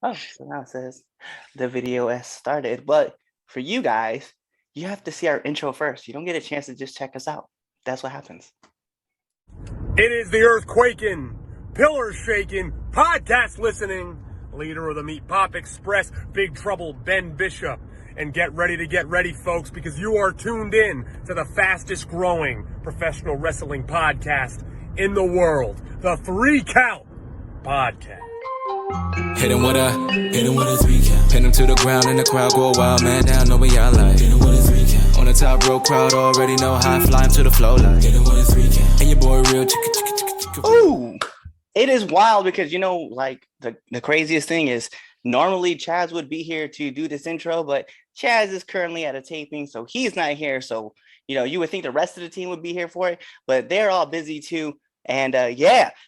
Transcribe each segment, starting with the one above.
Oh, so now it says the video has started. But for you guys, you have to see our intro first. You don't get a chance to just check us out. That's what happens. It is the earth quaking, pillars shaking, podcast listening, leader of the Meat Pop Express, Big Trouble Ben Bishop. And get ready, folks, because you are tuned in to the fastest growing professional wrestling podcast in the world, the 3 Count Podcast. Hit him with a 3 count. Pin him to the ground and the crowd go wild, man down, know what y'all like. Hit him with a 3 count. On the top row, crowd already know how I fly him to the flow like. Hit him with a 3 count. And your boy real chicka. Ooh, it is wild because, like the craziest thing is normally Chaz would be here to do this intro, but Chaz is currently at a taping, so he's not here. So, you would think the rest of the team would be here for it, but they're all busy too. And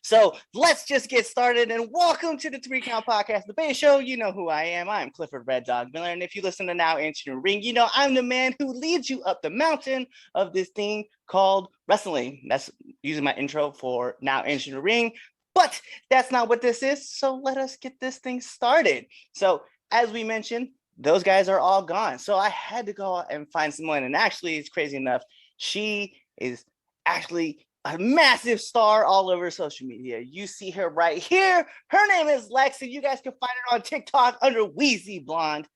so let's just get started and welcome to the 3 Count Podcast, the base show. You know who I am. I'm Clifford Red Dog Miller. And if you listen to Now Entering the Ring, I'm the man who leads you up the mountain of this thing called wrestling. That's using my intro for Now Entering the Ring. But that's not what this is. So let us get this thing started. So as we mentioned, those guys are all gone. So I had to go out and find someone. And actually, it's crazy enough. She is actually a massive star all over social media. You see her right here. Her name is Lex, and you guys can find her on TikTok under Wheezy Blonde.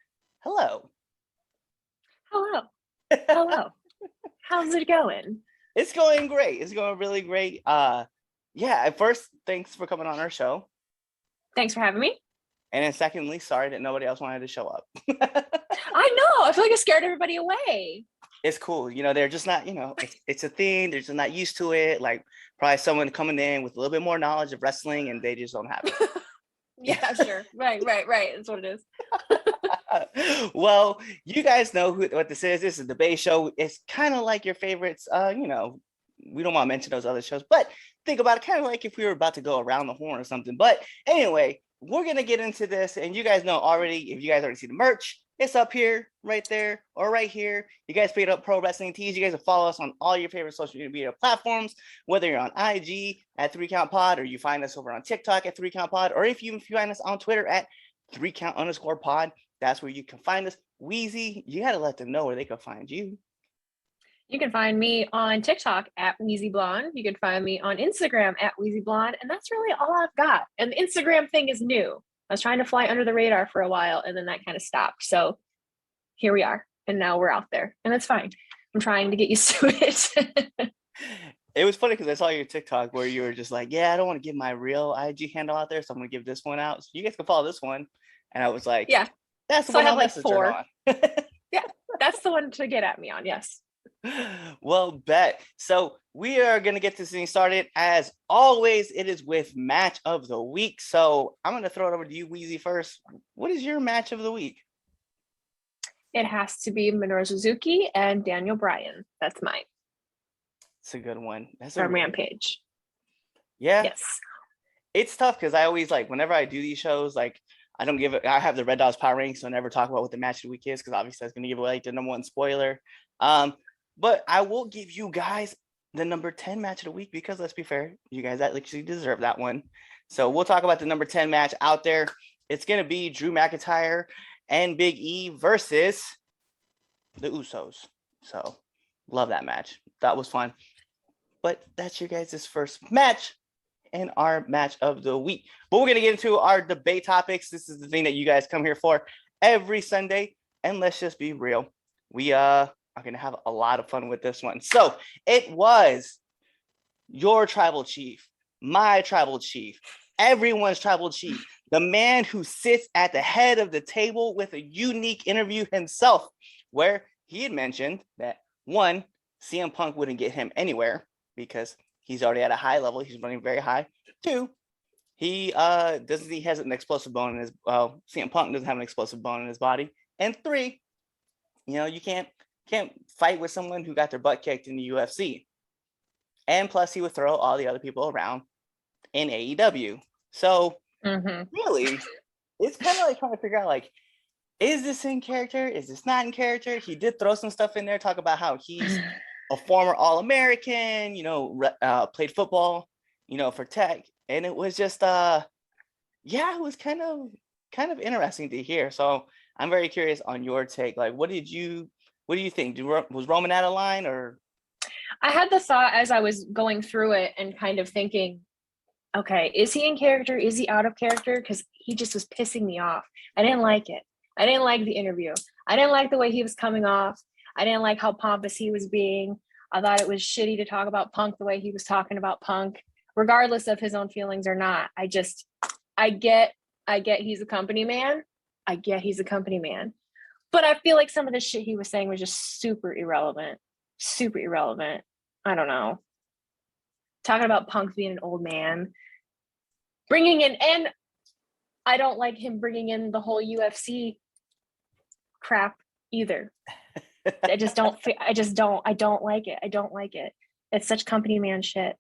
Hello. Hello. How's it going? It's going great. It's going really great. At first, thanks for coming on our show. Thanks for having me. And then secondly, sorry that nobody else wanted to show up. I know. I feel like I scared everybody away. It's cool. They're just not, it's a thing. They're just not used to it. Like probably someone coming in with a little bit more knowledge of wrestling and they just don't have it. Yeah, sure. Right. That's what it is. Well, you guys know what this is. This is the base show. It's kind of like your favorites. We don't want to mention those other shows, but think about it kind of like if we were about to go around the horn or something. But anyway, we're going to get into this. And you guys know already, if you guys already see the merch, it's up here, right there, or right here. You guys pick up Pro Wrestling Tees. You guys can follow us on all your favorite social media platforms, whether you're on IG at 3 Count Pod, or you find us over on TikTok at 3 Count Pod, or if you find us on Twitter at 3 Count_pod, that's where you can find us. Wheezy, you got to let them know where they can find you. You can find me on TikTok at Wheezy Blonde. You can find me on Instagram at Wheezy Blonde. And that's really all I've got. And the Instagram thing is new. I was trying to fly under the radar for a while and then that kind of stopped. So here we are. And now we're out there and that's fine. I'm trying to get used to it. It was funny because I saw your TikTok where you were just like, yeah, I don't want to give my real IG handle out there. So I'm going to give this one out. So you guys can follow this one. And I was like, yeah, that's the so one I have like 4. on. Yeah, that's the one to get at me on. Yes. Well, bet. So we are going to get this thing started. As always, it is with match of the week. So I'm going to throw it over to you, Wheezy, first. What is your match of the week? It has to be Menorah Suzuki and Daniel Bryan. That's mine. It's a good one. That's from Rampage. Yeah. Yes. It's tough because I always whenever I do these shows, I don't give it. I have the Red Dogs Power Rank, so I never talk about what the match of the week is because obviously that's going to give away the number one spoiler. But I will give you guys the number 10 match of the week because let's be fair, you guys actually deserve that one. So we'll talk about the number 10 match out there. It's going to be Drew McIntyre and Big E versus the Usos. So love that match. That was fun. But that's your guys' first match and our match of the week. But we're going to get into our debate topics. This is the thing that you guys come here for every Sunday. And let's just be real. We are going to have a lot of fun with this one. So it was your tribal chief, my tribal chief, everyone's tribal chief, the man who sits at the head of the table with a unique interview himself, where he had mentioned that one, CM Punk wouldn't get him anywhere because he's already at a high level. He's running very high. 2, he has an explosive bone in his CM Punk doesn't have an explosive bone in his body. And 3, you can't fight with someone who got their butt kicked in the UFC. And plus he would throw all the other people around in AEW. So really, it's kind of like trying to figure out is this in character? Is this not in character? He did throw some stuff in there, talk about how he's a former All-American, played football, for Tech. And it was just, it was kind of kind of interesting to hear. So I'm very curious on your take. Like, what do you think? Was Roman out of line, or? I had the thought as I was going through it and kind of thinking, okay, is he in character? Is he out of character? Because he just was pissing me off. I didn't like it. I didn't like the interview. I didn't like the way he was coming off. I didn't like how pompous he was being. I thought it was shitty to talk about Punk the way he was talking about Punk, regardless of his own feelings or not. I get he's a company man. I get he's a company man. But I feel like some of the shit he was saying was just super irrelevant. Super irrelevant. I don't know. Talking about Punk being an old man. Bringing in, and I don't like him bringing in the whole UFC crap either. I don't like it. I don't like it. It's such company man shit.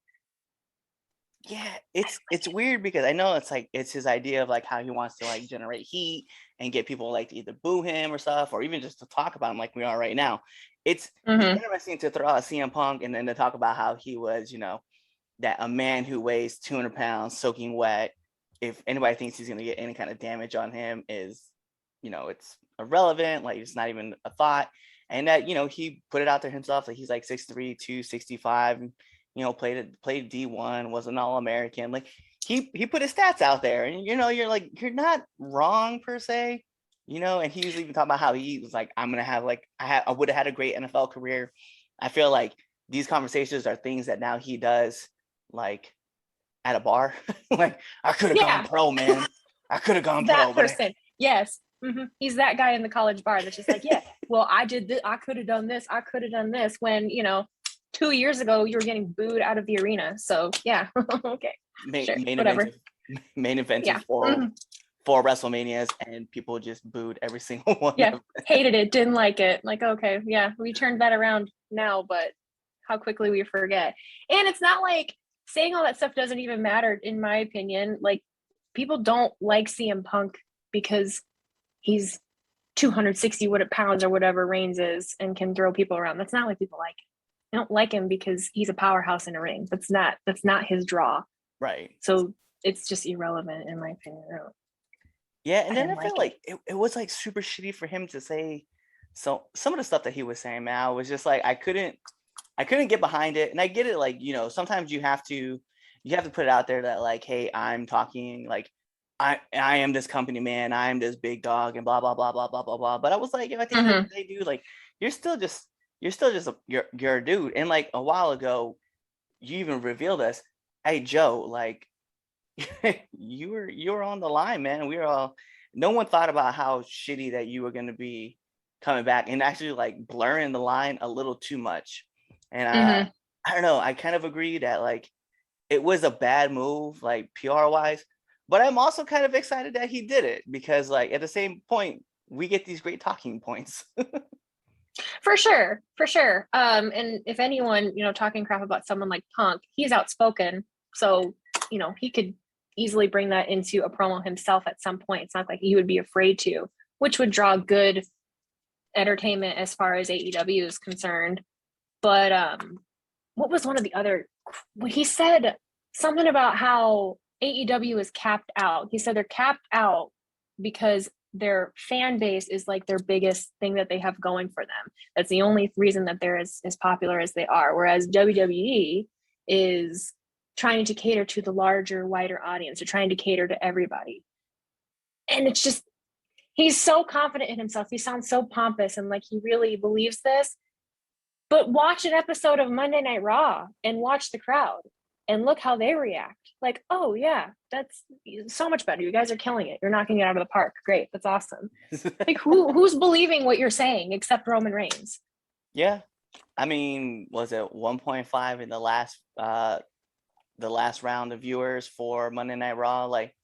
Yeah, it's weird because I know it's his idea of like how he wants to like generate heat and get people like to either boo him or stuff, or even just to talk about him like we are right now. It's interesting to throw out CM Punk and then to talk about how he was, that a man who weighs 200 pounds soaking wet. If anybody thinks he's going to get any kind of damage on him, is, it's irrelevant. Like, it's not even a thought. And that, he put it out there himself. Like, he's like 6'3", 265, and, played D1, was an All-American. Like, he put his stats out there, and, you're like, you're not wrong per se, and he was even talking about how he was like, I'm going to have I would have had a great NFL career. I feel like these conversations are things that now he does like at a bar. Like, I could have gone pro, man. I could have gone that pro. Person. Yes. Mm-hmm. He's that guy in the college bar that's just like, yeah, well, I did this. I could have done this. I could have done this when, 2 years ago you were getting booed out of the arena. So yeah. Okay. Main event for WrestleManias, and people just booed every single one. Yeah. Hated it. Didn't like it. Like, okay. Yeah. We turned that around now, but how quickly we forget. And it's not like saying all that stuff doesn't even matter, in my opinion. Like, people don't like CM Punk because he's 260 pounds or whatever Reigns is and can throw people around. That's not why people like him. They don't like him because he's a powerhouse in a ring. That's not his draw. Right. So it's just irrelevant, in my opinion. Yeah, and then I feel like it was like super shitty for him to say. So some of the stuff that he was saying, man, I was just like, I couldn't get behind it. And I get it, like, sometimes you have to put it out there that like, hey, I'm talking like I am this company man, I am this big dog, and blah blah blah blah blah blah blah. But I was like, at the end of the day, dude, like, you're still just you're a dude. And like a while ago, you even revealed us, hey Joe, like you were on the line, man. We were all, no one thought about how shitty that you were gonna be coming back, and actually like blurring the line a little too much. And I don't know, I kind of agree that like it was a bad move, like PR wise, but I'm also kind of excited that he did it, because like at the same point, we get these great talking points. For sure. And if anyone, talking crap about someone like Punk, he's outspoken. So, he could easily bring that into a promo himself at some point. It's not like he would be afraid to, which would draw good entertainment as far as AEW is concerned. But what was one of the other, he said something about how AEW is capped out. He said they're capped out because their fan base is like their biggest thing that they have going for them. That's the only reason that they're as popular as they are. Whereas WWE is trying to cater to the larger, wider audience. They're trying to cater to everybody. And it's just, he's so confident in himself. He sounds so pompous and like he really believes this. But watch an episode of Monday Night Raw and watch the crowd and look how they react. Like, oh yeah, that's so much better. You guys are killing it. You're knocking it out of the park. Great. That's awesome. Like, who's believing what you're saying except Roman Reigns? Yeah. I mean, was it 1.5 in the last round of viewers for Monday Night Raw? Like,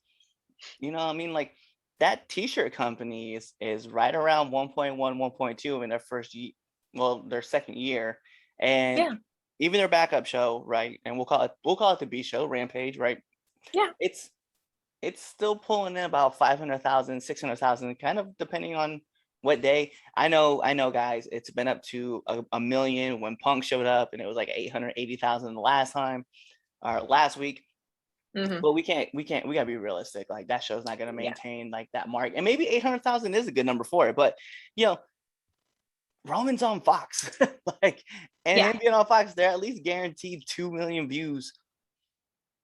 I mean, like that t-shirt company is right around 1.1, 1.2 in their their second year. And even their backup show, right? And we'll call it the B show, Rampage, right? Yeah. It's still pulling in about 500,000, 600,000, kind of depending on what day. I know, guys, it's been up to a million when Punk showed up, and it was like 880,000 the last time, or last week. But we gotta be realistic. Like that show's not gonna maintain like that mark. And maybe 800,000 is a good number for it. But Roman's on Fox. Like, and him being on Fox, they're at least guaranteed 2 million views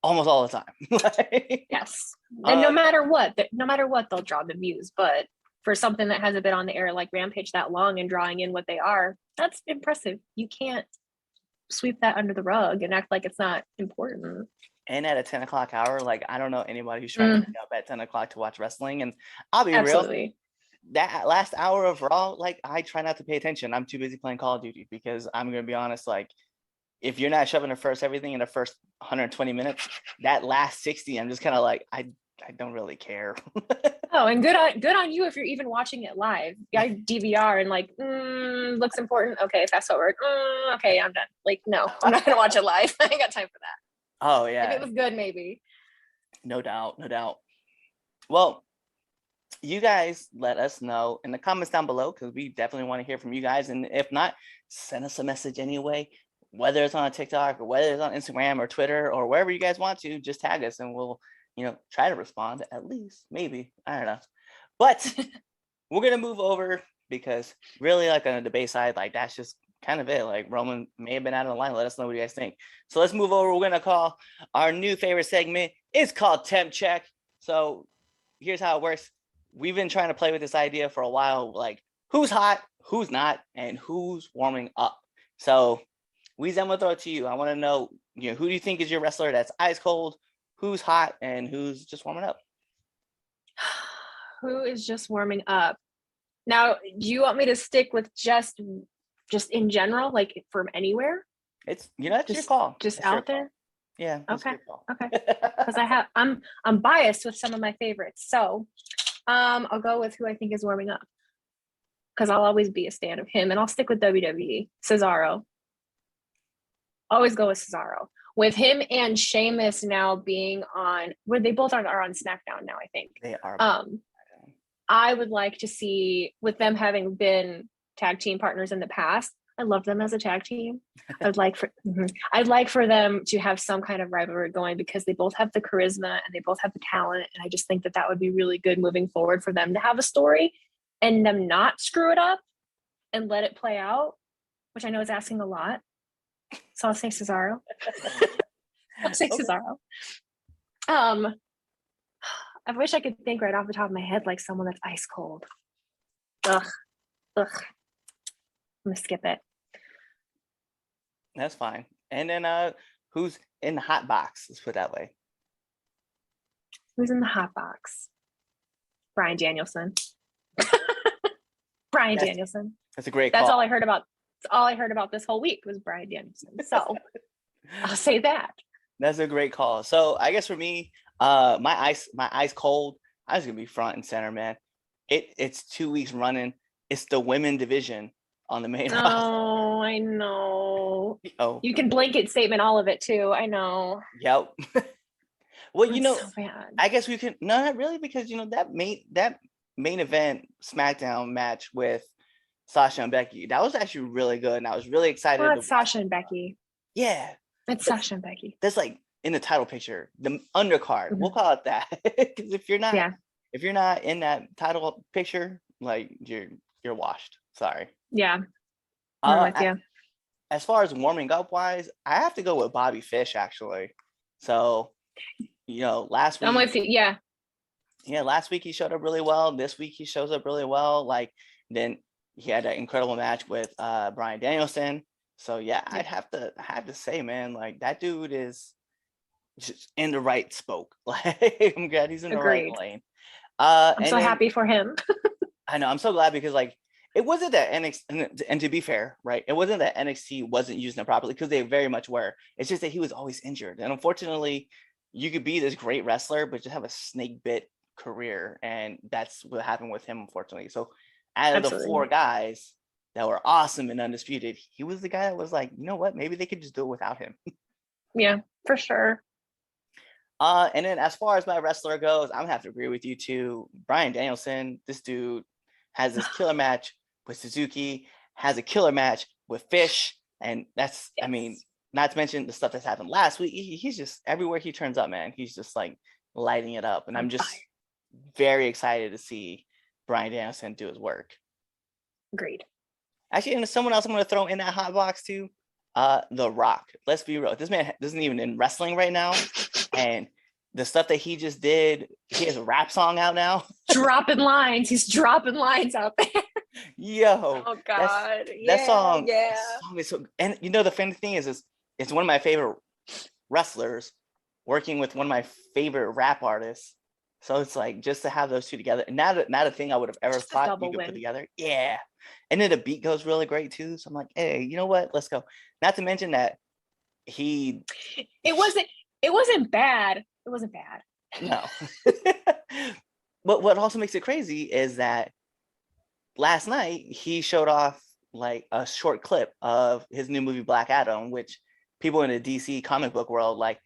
almost all the time. Like, yes. And no matter what, they'll draw the views. But for something that hasn't been on the air like Rampage that long and drawing in what they are, that's impressive. You can't sweep that under the rug and act like it's not important. And at a 10 o'clock hour, like I don't know anybody who's trying to wake up at 10 o'clock to watch wrestling. And I'll be real, that last hour of Raw, like I try not to pay attention. I'm too busy playing Call of Duty because I'm gonna be honest, like if you're not shoving everything in the first 120 minutes, that last 60, I'm just kind of like I don't really care. Oh, and good on you if you're even watching it live. I DVR and like looks important. Okay, fast forward. Okay, I'm done. Like no, I'm not gonna watch it live. I ain't got time for that. Oh yeah. If it was good, maybe. No doubt. Well, you guys let us know in the comments down below because we definitely want to hear from you guys. And if not, send us a message anyway, whether it's on TikTok or whether it's on Instagram or Twitter or wherever you guys want to, just tag us and we'll, try to respond at least, maybe. I don't know. But we're going to move over because really like on the debate side, like that's just kind of it. Like Roman may have been out of the line. Let us know what you guys think. So let's move over. We're going to call our new favorite segment. It's called Temp Check. So here's how it works. We've been trying to play with this idea for a while, like who's hot, who's not, and who's warming up. So Wheezy, I'm going to throw it to you. I want to know, who do you think is your wrestler that's ice cold, who's hot, and who's just warming up? Who is just warming up? Now, do you want me to stick with just in general, like from anywhere? It's that's your call. Just out there. Yeah. Okay. Because I'm biased with some of my favorites, so I'll go with who I think is warming up because I'll always be a stan of him, and I'll stick with WWE. Cesaro. Always go with Cesaro. With him and Sheamus now being on, where they both are on SmackDown now, I think. They are. I would like to see, with them having been tag team partners in the past, I love them as a tag team. I'd like for them to have some kind of rivalry going because they both have the charisma and they both have the talent. And I just think that would be really good moving forward for them to have a story and them not screw it up and let it play out, which I know is asking a lot. So I'll say Cesaro. Cesaro. I wish I could think right off the top of my head like someone that's ice cold. Ugh. I'm gonna skip it. That's fine. And then who's in the hot box? Let's put it that way. Who's in the hot box? Bryan Danielson. Danielson. That's a great call. That's all I heard about. That's all I heard about this whole week was Bryan Danielson. So I'll say that. That's a great call. So I guess for me, my ice cold, I was gonna be front and center, man. It's 2 weeks running. It's the women division on the main roster. Oh, I know. You can blanket statement all of it too. I know. Yep. Well, so bad. I guess we can not really because that main event SmackDown match with Sasha and Becky, that was actually really good, and I was really excited. Well, it's Sasha and Becky. Yeah, it's Sasha and Becky. That's like in the title picture, the undercard. We'll call it that because if you're not in that title picture, like you're washed. Sorry. Yeah. I'm with you. As far as warming up wise, I have to go with Bobby Fish actually. So, last week. I'm with you. Yeah. Yeah, last week he showed up really well. This week he shows up really well. Like then he had an incredible match with Bryan Danielson. So yeah, I'd have to say, man, like that dude is just in the right spoke. Like I'm glad he's in the right lane. I'm so happy for him. I know, I'm so glad because like it wasn't that NXT, and to be fair, right, it wasn't that NXT wasn't using it properly because they very much were. It's just that he was always injured, and unfortunately, you could be this great wrestler but just have a snake bit career, and that's what happened with him, unfortunately. So out of the four guys that were awesome and undisputed, he was the guy that was like, you know what, maybe they could just do it without him. Yeah, for sure. And then as far as my wrestler goes, I'm gonna have to agree with you too. Bryan Danielson, this dude has this killer match with Suzuki, has a killer match with Fish, and that's, I mean, not to mention the stuff that's happened last week. He's just everywhere he turns up, man. He's just like lighting it up. And I'm just very excited to see Bryan Danielson do his work. Agreed. Actually, and someone else I'm going to throw in that hot box too, The Rock. Let's be real. This man isn't even in wrestling right now. And the stuff that he just did, he has a rap song out now. Dropping lines. He's dropping lines out there. Yo. Oh, God. That song is so, and you know, the funny thing is it's one of my favorite wrestlers working with one of my favorite rap artists. So it's like just to have those two together, and not a thing I would have ever thought you could put together. Yeah. And then the beat goes really great too. So I'm like, hey, you know what? Let's go. Not to mention that it wasn't bad. It wasn't bad. No. But what also makes it crazy is that last night he showed off like a short clip of his new movie Black Adam, which people in the DC comic book world, like,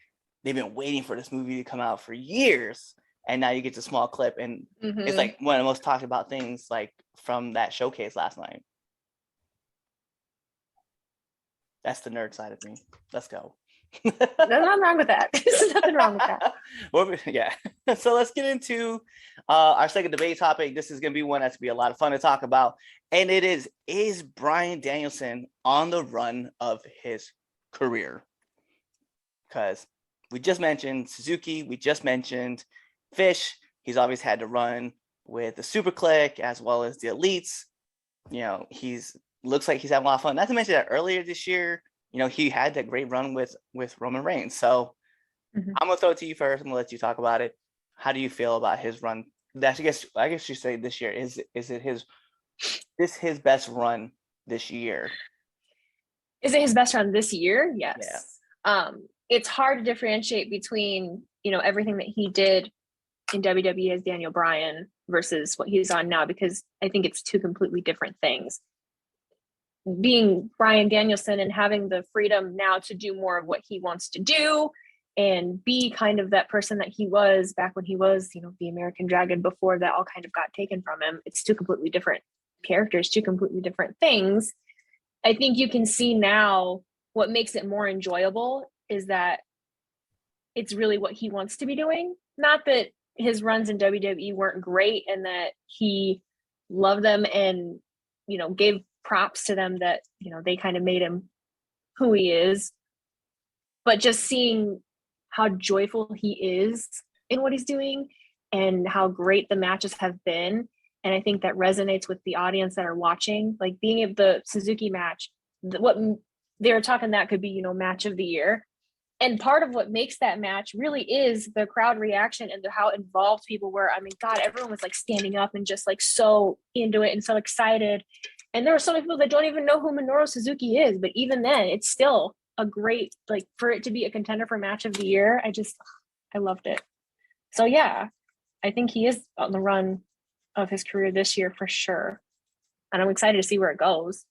they've been waiting for this movie to come out for years. And now you get the small clip, and it's like one of the most talked about things like from that showcase last night. That's the nerd side of me. Let's go. There's nothing wrong with that. There's nothing wrong with that. Well, yeah. So let's get into our second debate topic. This is going to be one that's going to be a lot of fun to talk about. And it is Bryan Danielson on the run of his career? Because we just mentioned Suzuki. We just mentioned Fish. He's always had to run with the Super Click as well as the Elites. You know, looks like he's having a lot of fun. Not to mention that earlier this year, you know, he had that great run with Roman Reigns. So I'm gonna throw it to you first. I'm gonna let you talk about it. How do you feel about his run? I guess you say this year. Is it his best run this year? Is it his best run this year? Yes. Yeah. It's hard to differentiate between, you know, everything that he did in WWE as Daniel Bryan versus what he's on now, because I think it's two completely different things. Being Bryan Danielson and having the freedom now to do more of what he wants to do and be kind of that person that he was back when he was, you know, the American Dragon before that all kind of got taken from him. It's two completely different characters, two completely different things. I think you can see now what makes it more enjoyable is that it's really what he wants to be doing. Not that his runs in WWE weren't great and that he loved them and, you know, gave props to them that, you know, they kind of made him who he is. But just seeing how joyful he is in what he's doing and how great the matches have been. And I think that resonates with the audience that are watching, like being at the Suzuki match, what they were talking that could be, you know, match of the year. And part of what makes that match really is the crowd reaction and how involved people were. I mean, God, everyone was like standing up and just like so into it and so excited. And there were so many people that don't even know who Minoru Suzuki is. But even then, it's still a great, like, for it to be a contender for match of the year. I loved it. So yeah, I think he is on the run of his career this year for sure. And I'm excited to see where it goes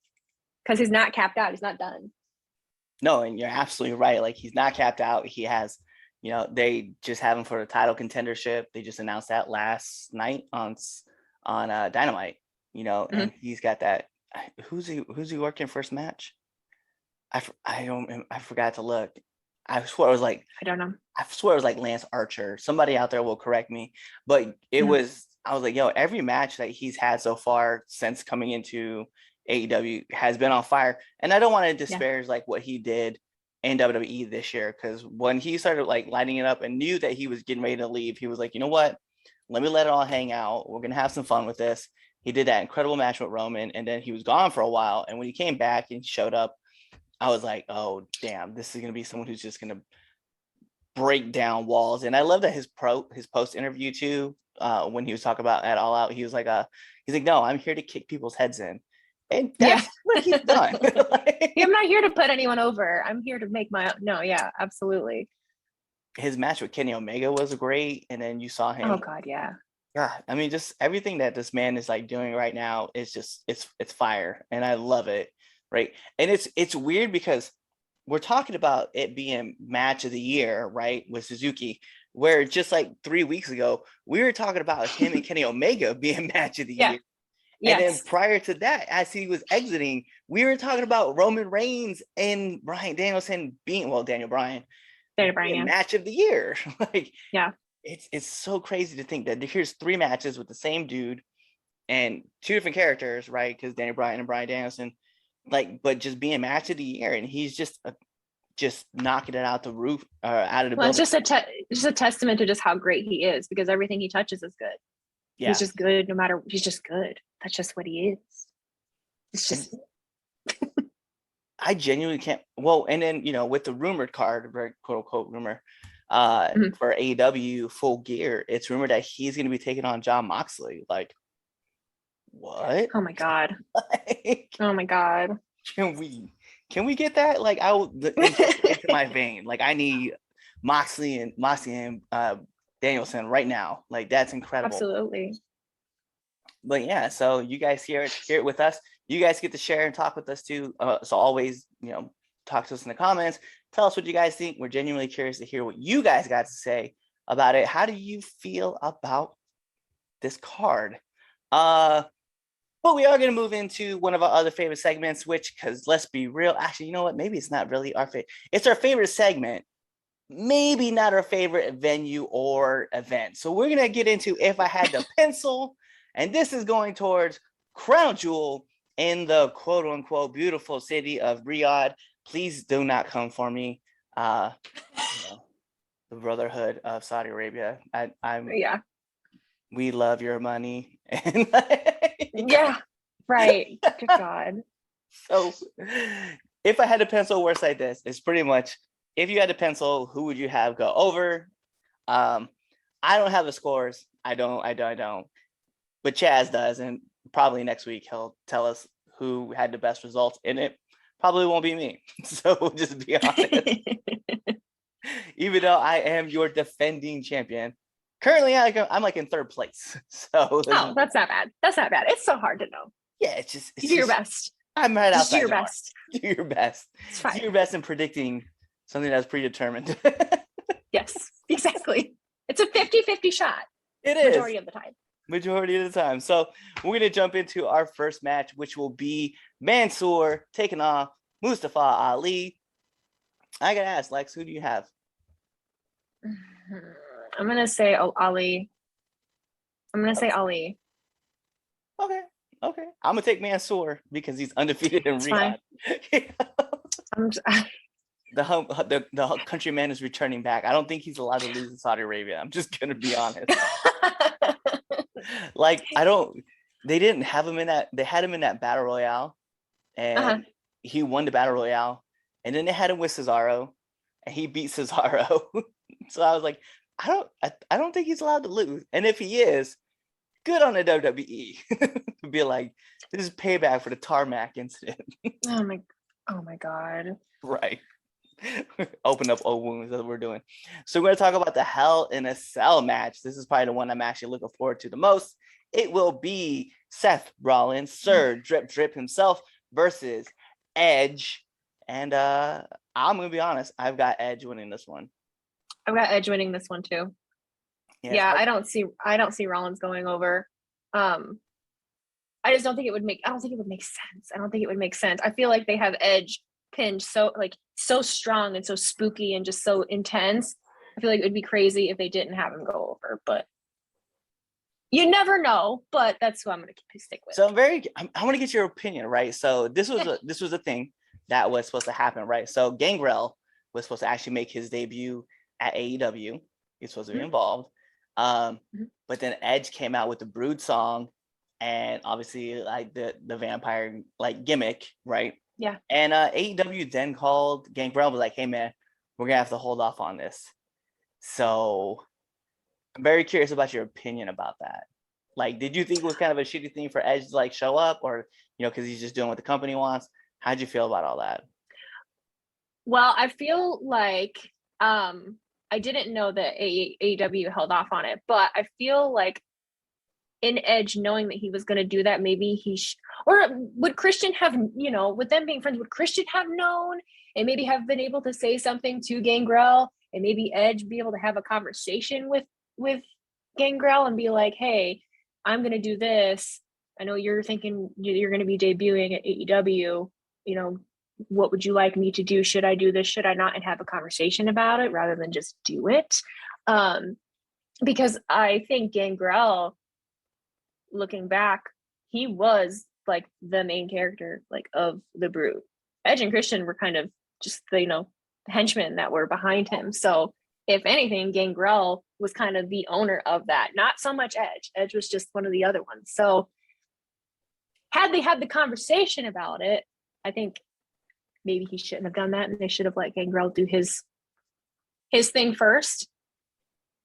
because he's not capped out. He's not done. No, and you're absolutely right. Like, he's not capped out. He has, you know, they just have him for the title contendership. They just announced that last night on Dynamite, you know, and he's got that. Who's he working first match? I forgot to look. I swear it was like, I don't know. I swear it was like Lance Archer. Somebody out there will correct me, but it was, I was like, yo, every match that he's had so far since coming into AEW has been on fire. And I don't want to disparage like what he did in WWE this year, because when he started like lighting it up and knew that he was getting ready to leave, he was like, you know what? Let me let it all hang out. We're going to have some fun with this. He did that incredible match with Roman, and then he was gone for a while. And when he came back and showed up, I was like, oh, damn, this is going to be someone who's just going to break down walls. And I love that his post interview too, when he was talking about at All Out, he was like, no, I'm here to kick people's heads in. And that's what he's done. I'm not here to put anyone over. I'm here to make my own. No, yeah, absolutely. His match with Kenny Omega was great. And then you saw him. Oh God, yeah. God, I mean, just everything that this man is like doing right now is just, it's fire. And I love it. Right. And it's weird because we're talking about it being match of the year, right, with Suzuki, where just like 3 weeks ago, we were talking about him and Kenny Omega being match of the year. And then Yes. prior to that, as he was exiting, we were talking about Roman Reigns and Bryan Danielson being, well, Daniel Bryan, Daniel Bryan, being yeah. match of the year. Like, Yeah. it's so crazy to think that here's 3 matches with the same dude and 2 different characters, right? Because Daniel Bryan and Bryan Danielson, like, but just being match of the year, and he's just knocking it out the roof, out of the Well, it's building. just a testament to just how great he is, because everything he touches is good. Yeah, He's just good no matter, he's just good. That's just what he is. It's just, I genuinely can't. Well, and then with the rumored card, very quote unquote rumor, Mhm. for AEW Full Gear, it's rumored that he's going to be taking on Jon Moxley. Like, what? oh my God. Like, Oh my God. can we get that? Like, I will into my vein. Like, I need Moxley and Danielson right now. Like, that's incredible. Absolutely. But yeah, so you guys hear it with us. You guys get to share and talk with us too. So always, talk to us in the comments. Tell us what you guys think. We're genuinely curious to hear what you guys got to say about it. How do you feel about this card? But we are going to move into one of our other favorite segments, which, because let's be real, actually, you know what? Maybe it's not really our favorite. It's our favorite segment, maybe not our favorite venue or event. So we're going to get into If I Had to Pencil, and this is going towards Crown Jewel in the quote unquote beautiful city of Riyadh. Please do not come for me. The Brotherhood of Saudi Arabia. Yeah. We love your money. And Yeah. Right. Good God. so if I had to pencil words like this, it's pretty much, if you had to pencil, who would you have go over? I don't have the scores. I don't. But Chaz does, and probably next week he'll tell us who had the best results, and it probably won't be me. So we'll just be honest. Even though I am your defending champion, currently I'm like in 3rd place. So Oh, that's not bad. That's not bad. It's so hard to know. yeah, it's just You do your best. I'm right Just do outside your the mark. best. Do your best. It's fine. Do your best in predicting something that's predetermined. Yes, exactly. It's a 50-50 shot. It is. Majority of the time. Majority of the time. So we're going to jump into our first match, which will be Mansoor taking on Mustafa Ali. I got to ask, Lex, who do you have? I'm going to say Ali. I'm going to say Ali. Okay. I'm going to take Mansoor because he's undefeated in Riyadh. The countryman is returning back. I don't think he's allowed to lose in Saudi Arabia. I'm just going to be honest. Like, they didn't have him in that. They had him in that battle royale, and he won the battle royale, and then they had him with Cesaro, and he beat Cesaro. So I was like, I don't think he's allowed to lose. And if he is, good on the WWE to be like, this is payback for the tarmac incident. Oh my God. Right. Open up old wounds. That's what we're doing. So we're going to talk about the Hell in a Cell match. This is probably the one I'm actually looking forward to the most. It will be Seth Rollins, Sir Drip Drip himself, versus Edge. And I'm going to be honest, I've got Edge winning this one. I've got Edge winning this one too. Yeah, I don't see Rollins going over. I just don't think it would make sense. I don't think it would make sense. I feel like they have Edge pinned so strong and so spooky and just so intense. I feel like it would be crazy if they didn't have him go over, but you never know. But that's who I'm going to stick with. So I want to get your opinion, right? So this was a thing that was supposed to happen, right? So Gangrel was supposed to actually make his debut at AEW. He's supposed to be involved. But then Edge came out with the Brood song, and obviously like the vampire like gimmick, right? Yeah. And AEW then called Gangrel, was like, hey man, we're gonna have to hold off on this. So I'm very curious about your opinion about that. Like, did you think it was kind of a shitty thing for Edge to like show up, or because he's just doing what the company wants? How'd you feel about all that? Well, I feel like I didn't know that AEW held off on it, but I feel like in Edge knowing that he was going to do that, maybe or would Christian have, with them being friends, would Christian have known and maybe have been able to say something to Gangrel, and maybe Edge be able to have a conversation with Gangrel and be like, hey, I'm going to do this. I know you're thinking you're going to be debuting at AEW. You know, what would you like me to do? Should I do this? Should I not? And have a conversation about it rather than just do it. Because I think Gangrel, looking back, he was like the main character like of the Brood. Edge and Christian were kind of just the henchmen that were behind him. So if anything, Gangrel was kind of the owner of that, not so much Edge. Edge was just one of the other ones. So had they had the conversation about it, I think maybe he shouldn't have done that, and they should have let Gangrel do his thing first.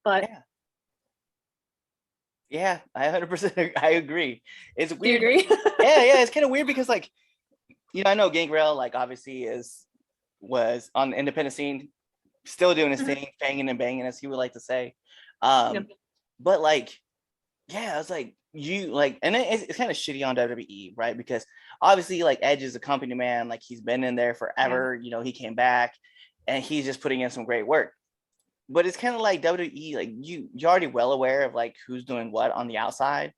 But yeah, I 100% I agree. It's weird. Do you agree? yeah, it's kind of weird because like, I know Gangrel like obviously was on the independent scene, still doing his thing, banging and banging, as he would like to say. But like, yeah, it's like and it's kind of shitty on WWE, right? Because obviously like Edge is a company man, like he's been in there forever. He came back and he's just putting in some great work. But it's kind of like WWE, like you're already well aware of like who's doing what on the outside.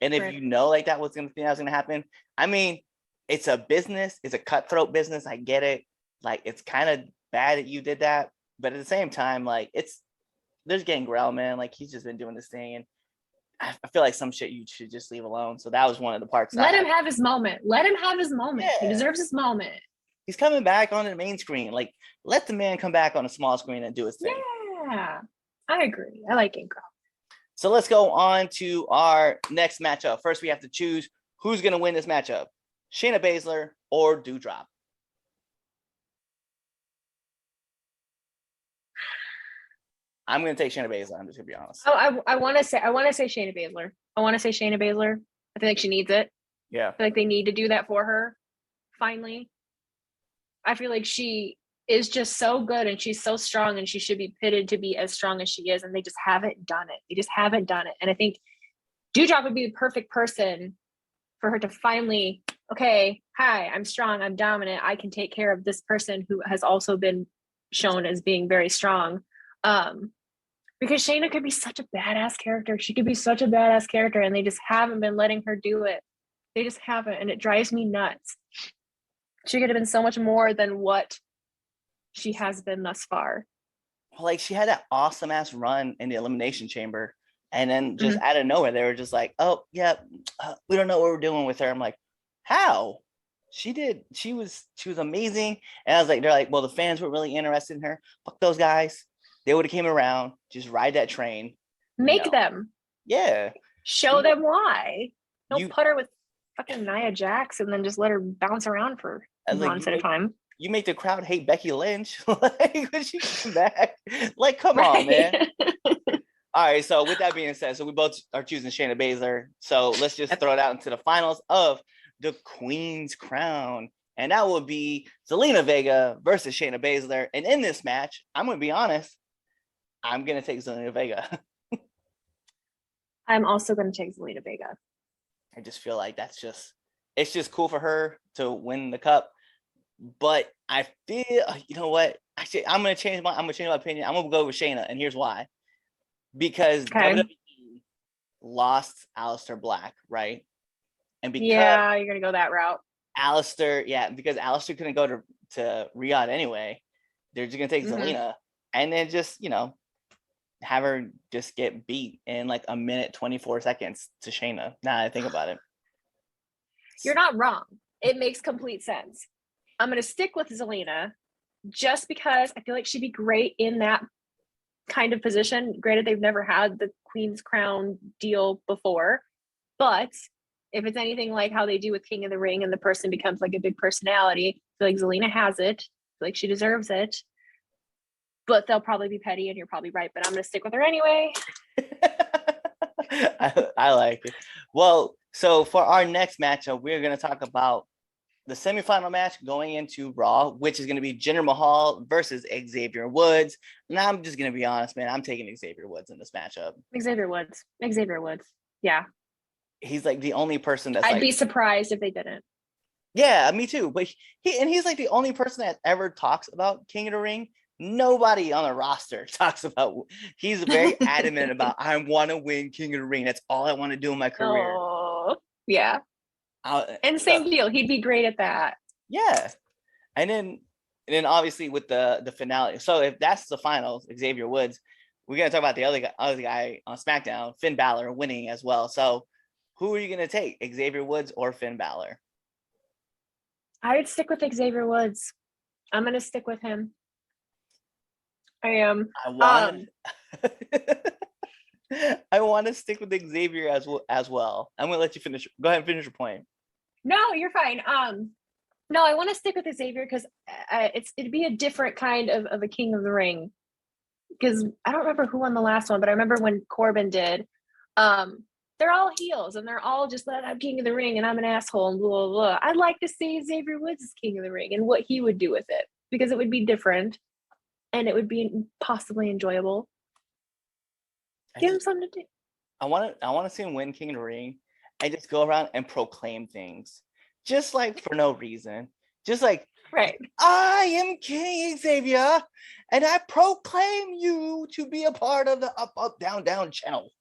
And if you know like that was gonna happen, I mean, it's a business, it's a cutthroat business. I get it. Like it's kind of bad that you did that, but at the same time, like there's Gangrel, man. Like he's just been doing this thing, and I feel like some shit you should just leave alone. So that was one of the parts. Let him have his moment. Let him have his moment. Yeah. He deserves his moment. He's coming back on the main screen. Like let the man come back on a small screen and do his thing. Yeah, I agree. I like Gangrel. So let's go on to our next matchup. First, we have to choose who's going to win this matchup: Shayna Baszler or Doudrop. I'm going to take Shayna Baszler. I'm just going to be honest. Oh, I want to say Shayna Baszler. I feel like she needs it. Yeah. I feel like they need to do that for her. Finally, I feel like she is just so good and she's so strong, and she should be pitted to be as strong as she is, and they just haven't done it. And I think Doudrop would be the perfect person for her to finally, okay, hi, I'm strong, I'm dominant, I can take care of this person who has also been shown as being very strong. Because Shayna could be such a badass character. She could be such a badass character, and they just haven't been letting her do it. They just haven't, and it drives me nuts. She could have been so much more than what she has been thus far. Like she had that awesome ass run in the Elimination Chamber, and then just out of nowhere they were just like, oh yeah, we don't know what we're doing with her. I'm like, how? She was amazing. And I was like, they're like, well, the fans were really interested in her. Fuck those guys. They would have came around, just ride that train. Make them. Yeah. Show them why. Don't put her with fucking Nia Jax and then just let her bounce around for months at a time. You make the crowd hate Becky Lynch like when she came back. Like, come on, man. All right, so with that being said, so we both are choosing Shayna Baszler. So let's just throw it out into the finals of the Queen's Crown. And that would be Selena Vega versus Shayna Baszler. And in this match, I'm going to be honest, I'm going to take Selena Vega. I'm also going to take Selena Vega. I just feel like it's just cool for her to win the cup. But I feel, you know what? Actually, I'm gonna change my opinion. I'm gonna go with Shayna, and here's why. Because WWE lost Aleister Black, right? And because you're gonna go that route. Because Aleister couldn't go to Riyadh anyway. They're just gonna take Selena, and then just have her just get beat in like a minute 24 seconds to Shayna. Now I think about it. You're not wrong. It makes complete sense. I'm going to stick with Selena just because I feel like she'd be great in that kind of position. Granted, they've never had the Queen's Crown deal before, but if it's anything like how they do with King of the Ring and the person becomes like a big personality, I feel like Selena has it. I feel like she deserves it. But they'll probably be petty, and you're probably right, but I'm going to stick with her anyway. I like it. Well, so for our next matchup, we're going to talk about the semifinal match going into Raw, which is going to be Jinder Mahal versus Xavier Woods. And I'm just going to be honest, man. I'm taking Xavier Woods in this matchup. Xavier Woods. Yeah. He's like the only person that's I'd be surprised if they didn't. Yeah, me too. But he's like the only person that ever talks about King of the Ring. Nobody on the roster talks about. He's very adamant about, I want to win King of the Ring. That's all I want to do in my career. Oh. Yeah. And same deal. He'd be great at that. Yeah. And then obviously with the finale. So if that's the finals, Xavier Woods, we're gonna talk about the other guy on SmackDown, Finn Balor, winning as well. So who are you gonna take, Xavier Woods or Finn Balor? I would stick with Xavier Woods. I'm gonna stick with him. I am. I want to stick with Xavier as well. I'm gonna let you finish. Go ahead and finish your point. No, you're fine. No, I want to stick with Xavier because it'd be a different kind of a King of the Ring. Because I don't remember who won the last one, but I remember when Corbin did. They're all heels and they're all just like, I'm King of the Ring and I'm an asshole and blah blah blah. I'd like to see Xavier Woods as King of the Ring and what he would do with it because it would be different and it would be possibly enjoyable. Give him something to do. I want to see him win King of the Ring and just go around and proclaim things, just like for no reason, just like right. I am King Xavier, and I proclaim you to be a part of the up up down down channel.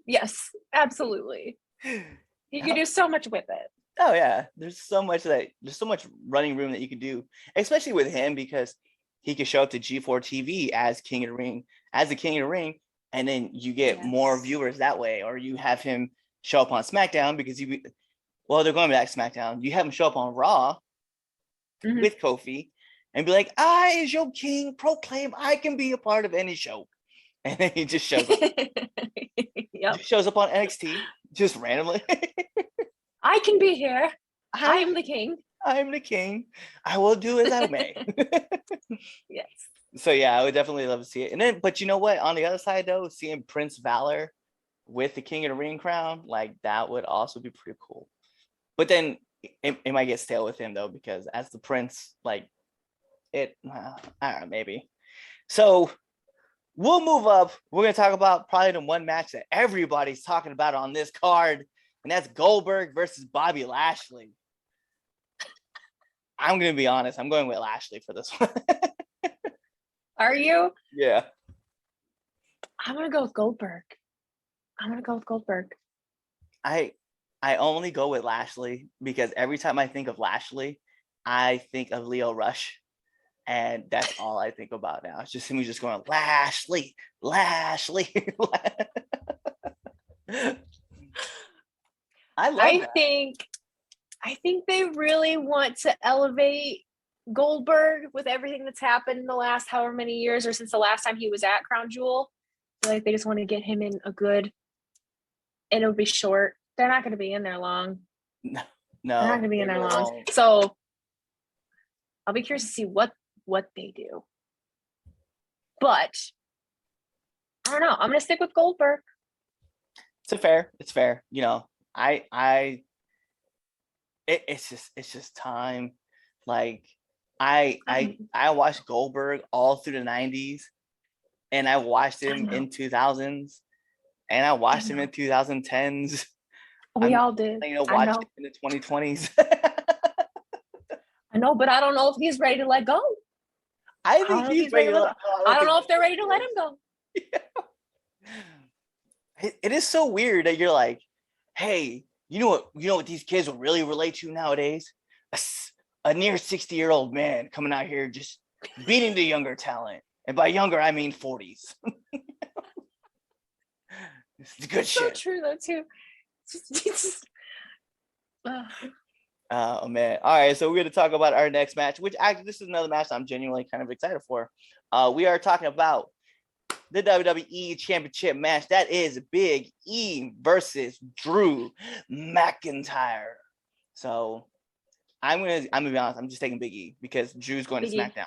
Yes, absolutely. You can do so much with it. Oh yeah, there's so much running room that you can do, especially with him because he could show up to G4 TV as King of the Ring, and then you get more viewers that way, or you have him show up on SmackDown because they're going back to SmackDown. You have him show up on Raw with Kofi and be like, I is your king, proclaim I can be a part of any show. And then he just shows up. Yep. Just shows up on NXT, just randomly. I can be here. I am the king. I am the king. I will do as I may. Yes. So yeah, I would definitely love to see it. And then, but you know what? On the other side though, seeing Prince Valor with the King of the Ring crown, like that would also be pretty cool. But then it might get stale with him though, because as the Prince, like I don't know, maybe. So we'll move up. We're going to talk about probably the one match that everybody's talking about on this card, and that's Goldberg versus Bobby Lashley. I'm going to be honest. I'm going with Lashley for this one. Are you? Yeah. I'm going to go with Goldberg. I only go with Lashley because every time I think of Lashley, I think of Leo Rush. And that's all I think about now. It's just him just going, Lashley. I think they really want to elevate Goldberg with everything that's happened in the last however many years or since the last time he was at Crown Jewel. I feel like they just want to get him in a good, and it'll be short. They're not going to be in there long. No. They're not going to be in there long. So I'll be curious to see what they do. But I don't know. I'm going to stick with Goldberg. It's fair. You know, it's just time. Like I watched Goldberg all through the 90s, and I watched him in 2000s, and I watched him in 2010s. We all did. Watched him in the 2020s. I know, but I don't know if he's ready to let go. I think he's ready to let go. I don't know if they're ready to let him go. Yeah. It is so weird that you're like, hey, you know what these kids will really relate to nowadays? A near 60-year-old man coming out here just beating the younger talent. And by younger, I mean 40s. It's good shit. So true, though, too. Oh, man. All right, so we're going to talk about our next match, which actually, this is another match I'm genuinely kind of excited for. We are talking about the WWE Championship match. That is Big E versus Drew McIntyre. So I'm gonna be honest. I'm just taking Big E because Drew's going to SmackDown.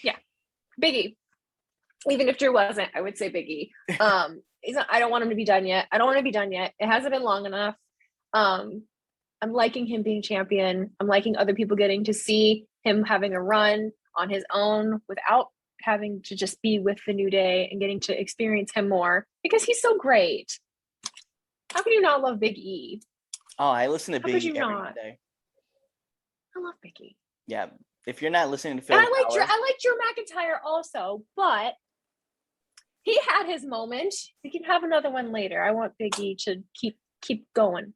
Yeah, Big E. Even if Drew wasn't, I would say Big E. I don't want him to be done yet. It hasn't been long enough. I'm liking him being champion. I'm liking other people getting to see him having a run on his own without having to just be with the New Day and getting to experience him more because he's so great. How can you not love Big E? Oh, I listen to Big E every Monday. I love Big E. Yeah, if you're not listening to Phil, and I like Drew McIntyre also, but he had his moment. We can have another one later. I want Big E to keep keep going.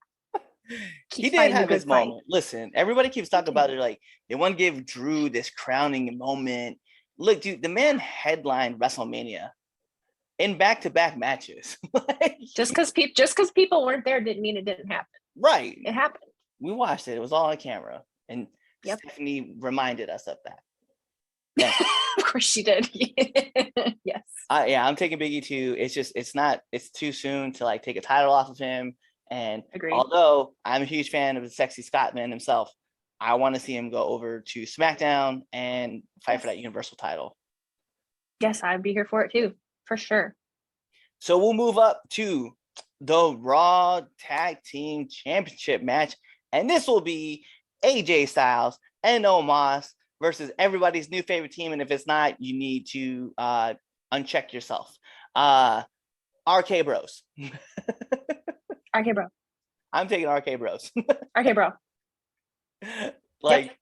He did have his moment. Listen, everybody keeps talking about it like they want to give Drew this crowning moment. Look, dude, the man headlined WrestleMania in back-to-back matches. Just because people weren't there didn't mean it didn't happen. Right. It happened. We watched it. It was all on camera. And Stephanie reminded us of that. Of course she did. Yes. I'm taking Big E too. It's too soon to like take a title off of him. And although I'm a huge fan of the sexy Scotsman himself, I want to see him go over to SmackDown and fight for that Universal title. Yes, I'd be here for it too, for sure. So we'll move up to the Raw Tag Team Championship match. And this will be AJ Styles and Omos versus everybody's new favorite team. And if it's not, you need to uncheck yourself. RK Bros. RK Bro. I'm taking RK Bros. RK Bro. Like,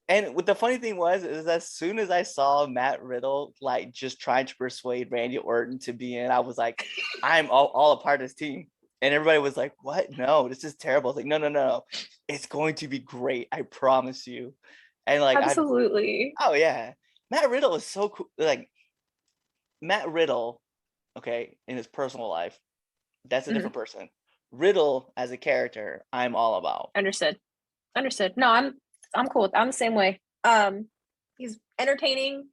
and what the funny thing was is as soon as I saw Matt Riddle like just trying to persuade Randy Orton to be in, I was like, I'm all a part of this team. And everybody was like, what? No, this is terrible. It's like, no. It's going to be great. I promise you. And like, absolutely. Oh yeah. Matt Riddle is so cool. Like Matt Riddle, okay, in his personal life, that's a different person. Riddle as a character, I'm all about. Understood. No, I'm cool. I'm the same way. He's entertaining.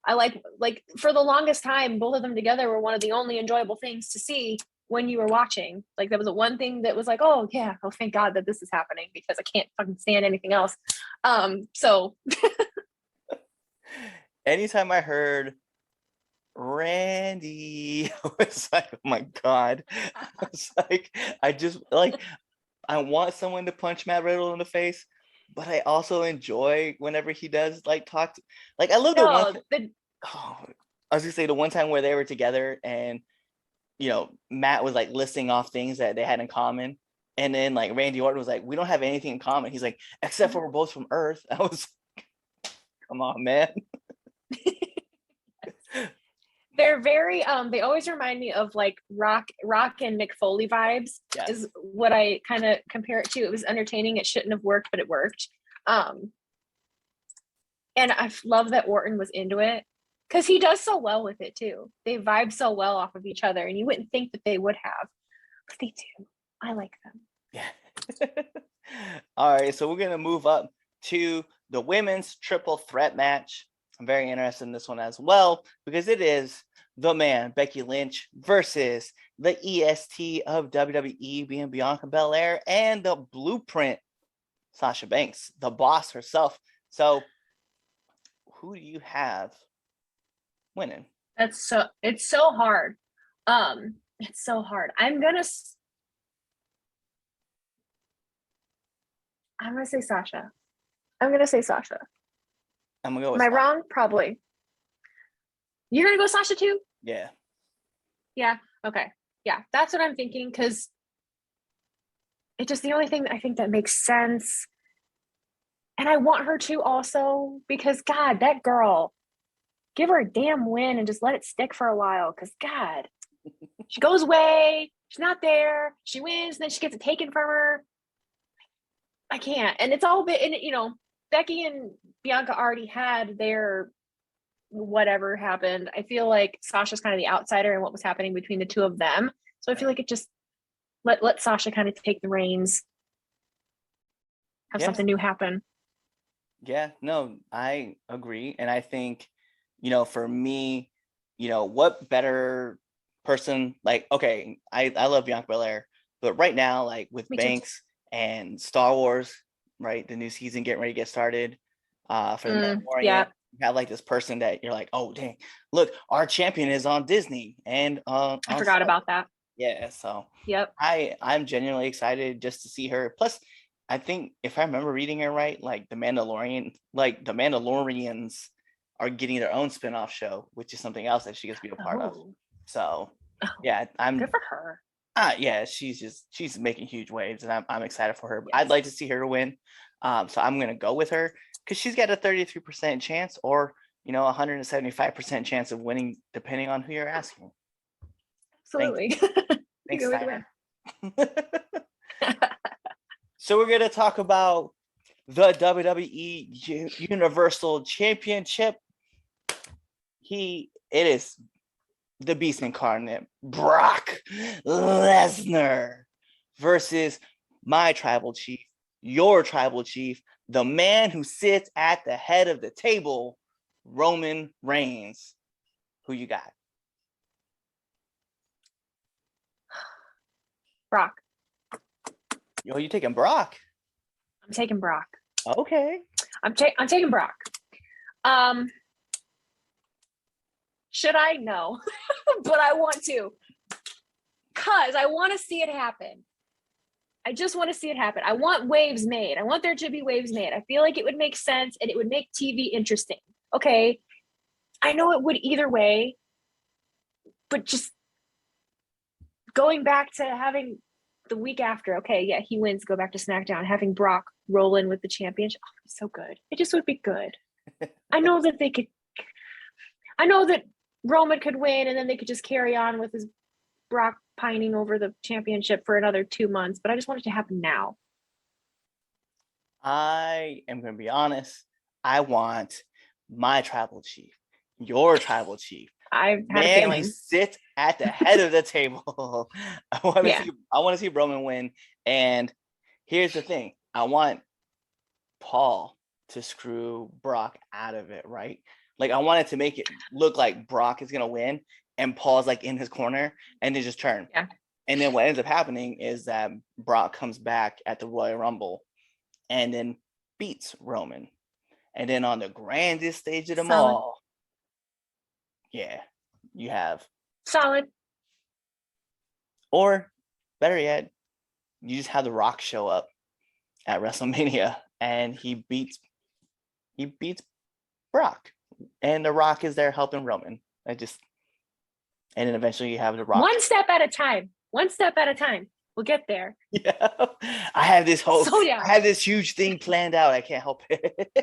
I like for the longest time, both of them together were one of the only enjoyable things to see when you were watching. Like that was the one thing that was like, oh yeah, oh thank God that this is happening because I can't fucking stand anything else. So anytime I heard Randy, I was like, oh my God. I was like, I want someone to punch Matt Riddle in the face, but I also enjoy whenever he does like talk to, like I love I was gonna say the one time where they were together and you know Matt was like listing off things that they had in common, and then like Randy Orton was like, we don't have anything in common. He's like, except for we're both from Earth. I was come on, man. They're very they always remind me of like Rock and Mick Foley vibes. Yes. Is what I kind of compare it to. It was entertaining. It shouldn't have worked, but it worked. And I love that Orton was into it because he does so well with it too. They vibe so well off of each other, and you wouldn't think that they would have, but they do. I like them. Yeah. All right, so we're gonna move up to the women's triple threat match. I'm very interested in this one as well because it is the man, Becky Lynch, versus the EST of WWE, being Bianca Belair, and the Blueprint, Sasha Banks, the boss herself. So, who do you have winning? It's so hard. It's so hard. I'm gonna say Sasha. I'm gonna go with Am I wrong? Probably. You're gonna go Sasha too? Yeah. Yeah. Okay. Yeah, that's what I'm thinking because it's just the only thing that I think that makes sense. And I want her to also because God, that girl, give her a damn win and just let it stick for a while. Because God, she goes away, she's not there, she wins, then she gets it taken from her. I can't. And it's all bit, and you know, Becky and Bianca already had their whatever happened. I feel like Sasha's kind of the outsider in what was happening between the two of them. So I feel like it just let Sasha kind of take the reins, have something new happen. Yeah, no, I agree. And I think, you know, for me, you know, what better person, like, okay, I love Bianca Belair, but right now, like with Banks and Star Wars, right, the new season getting ready to get started for the Mandalorian, you have like this person that you're like, oh dang, look, our champion is on Disney, and I forgot about that. Yeah, so yep, I'm genuinely excited just to see her. Plus, I think if I remember reading it right, like the Mandalorians are getting their own spin-off show, which is something else that she gets to be a part of. So yeah, I'm good for her. Yeah, she's making huge waves, and I'm excited for her. Yes. I'd like to see her win. So I'm gonna go with her because she's got a 33% chance, or you know, 175% chance of winning, depending on who you're asking. Absolutely. Thanks, So we're gonna talk about the WWE Universal Championship. It is the Beast Incarnate, Brock Lesnar, versus my tribal chief, your tribal chief, the man who sits at the head of the table, Roman Reigns. Who you got? Brock. Yo, you taking Brock? I'm taking Brock. Okay. I'm taking Brock. Should I? No, but I want to, cause I want to see it happen. I just want to see it happen. I want waves made. I want there to be waves made. I feel like it would make sense and it would make TV interesting. Okay, I know it would either way, but just going back to having the week after, okay, yeah, he wins, go back to SmackDown, having Brock roll in with the championship. Oh, so good. It just would be good. I know that Roman could win and then they could just carry on with his Brock pining over the championship for another 2 months, but I just want it to happen now. I am going to be honest. I want my tribal chief, your tribal chief, I've had a man feeling. who sits at the head of the table. I want to see Roman win. And here's the thing: I want Paul to screw Brock out of it, right? Like, I wanted to make it look like Brock is gonna win, and Paul's like in his corner, and they just turn. Yeah. And then what ends up happening is that Brock comes back at the Royal Rumble, and then beats Roman, and then on the grandest stage of them all, yeah, you have solid. Or better yet, you just have The Rock show up at WrestleMania, and he beats Brock, and The Rock is there helping Roman. And then eventually you have The Rock. One step at a time. We'll get there. Yeah, I have this huge thing planned out. I can't help it.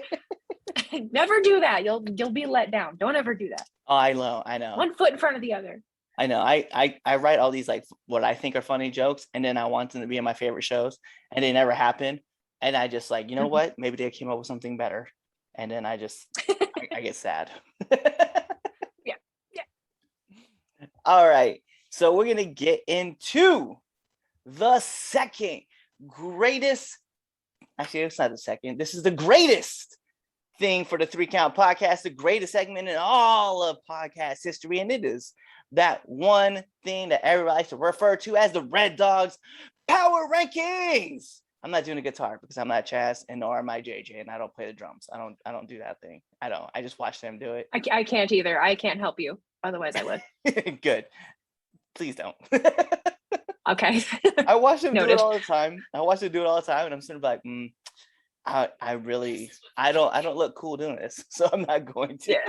Never do that. You'll be let down. Don't ever do that. Oh, I know. One foot in front of the other. I know. I write all these like what I think are funny jokes, and then I want them to be in my favorite shows, and they never happen. And I just like, you know what? Maybe they came up with something better, and then I just I get sad. Yeah. All right, so we're gonna get into the second greatest. Actually, it's not the second. This is the greatest thing for the 3 Count Podcast, the greatest segment in all of podcast history, and it is that one thing that everybody likes to refer to as the Red Dogs Power Rankings. I'm not doing a guitar because I'm not Chaz, and nor am I JJ, and I don't play the drums. I don't do that thing. I don't. I just watch them do it. I can't either. I can't help you. Otherwise, I would. Good. Please don't. Okay. I watch them do it all the time. And I'm sort of like, I don't look cool doing this, so I'm not going to. Yeah.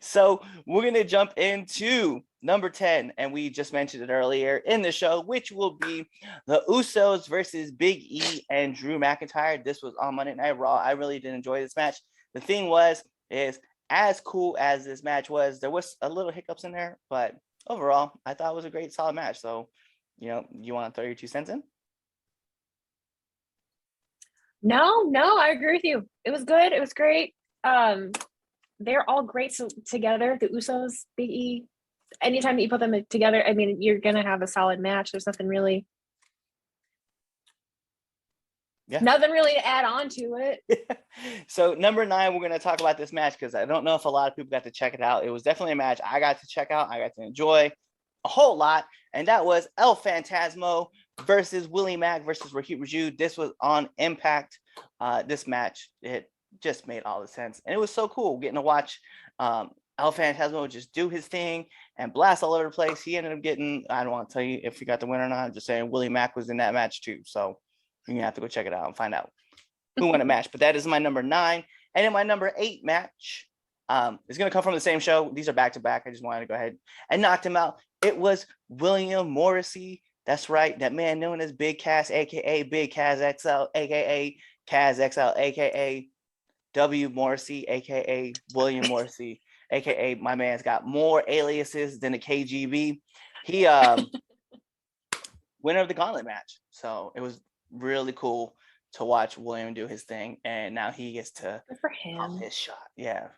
So we're going to jump into number 10, and we just mentioned it earlier in the show, which will be the Usos versus Big E and Drew McIntyre. This was on Monday Night Raw. I really did enjoy this match. The thing is as cool as this match was, there was a little hiccups in there, but overall, I thought it was a great, solid match. So, you want to throw your 2 cents in? No, I agree with you. It was good. It was great. They're all great together. The Usos, Big E. Anytime that you put them together, I mean, you're gonna have a solid match. There's nothing really to add on to it. So number 9, we're going to talk about this match because I don't know if a lot of people got to check it out. It was definitely a match I got to check out. I got to enjoy a whole lot, and that was El Phantasmo versus Willie Mack versus Raheem Raju. This was on Impact. This match, it just made all the sense, and it was so cool getting to watch El Phantasmo just do his thing and blast all over the place. He ended up getting, I don't want to tell you if he got the win or not. I'm just saying Willie Mack was in that match too, so you're gonna have to go check it out and find out who won the match. But that is my number 9, and then my number 8 match is gonna come from the same show. These are back to back. I just wanted to go ahead and knock them out. It was William Morrissey. That's right, that man known as Big Cass, aka Big Cass XL, aka Cass XL, aka W Morrissey, aka William Morrissey, aka my man's got more aliases than the KGB. He winner of the gauntlet match. So it was really cool to watch William do his thing, and now he gets to Good for call him. his shot. Yeah,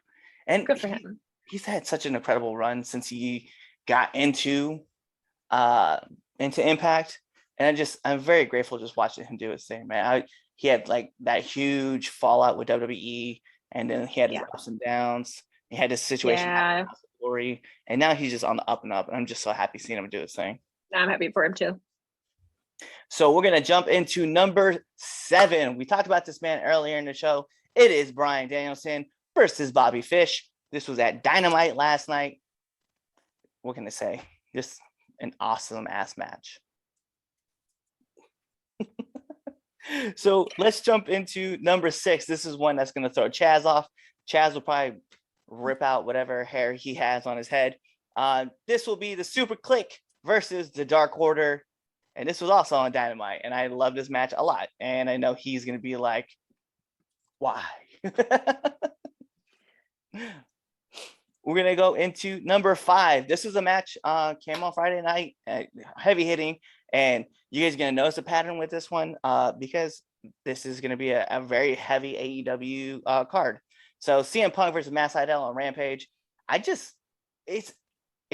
and Good for him. he's had such an incredible run since he got into Impact, and I'm very grateful just watching him do his thing, man. He had like that huge fallout with WWE, and then he had his ups and downs. He had this situation with Glory, and now he's just on the up and up, and I'm just so happy seeing him do his thing. I'm happy for him too. So we're gonna jump into number 7. We talked about this man earlier in the show. It is Bryan Danielson versus Bobby Fish. This was at Dynamite last night. What can I say? Just an awesome ass match. So let's jump into number 6. This is one that's going to throw Chaz off. Chaz will probably rip out whatever hair he has on his head. This will be the Super Click versus the Dark Order. And this was also on Dynamite. And I love this match a lot. And I know he's going to be like, why? We're going to go into number 5. This is a match came on Friday night, heavy hitting. And you guys are going to notice a pattern with this one because this is going to be a very heavy AEW card. So CM Punk versus Matt Sydal on Rampage. It's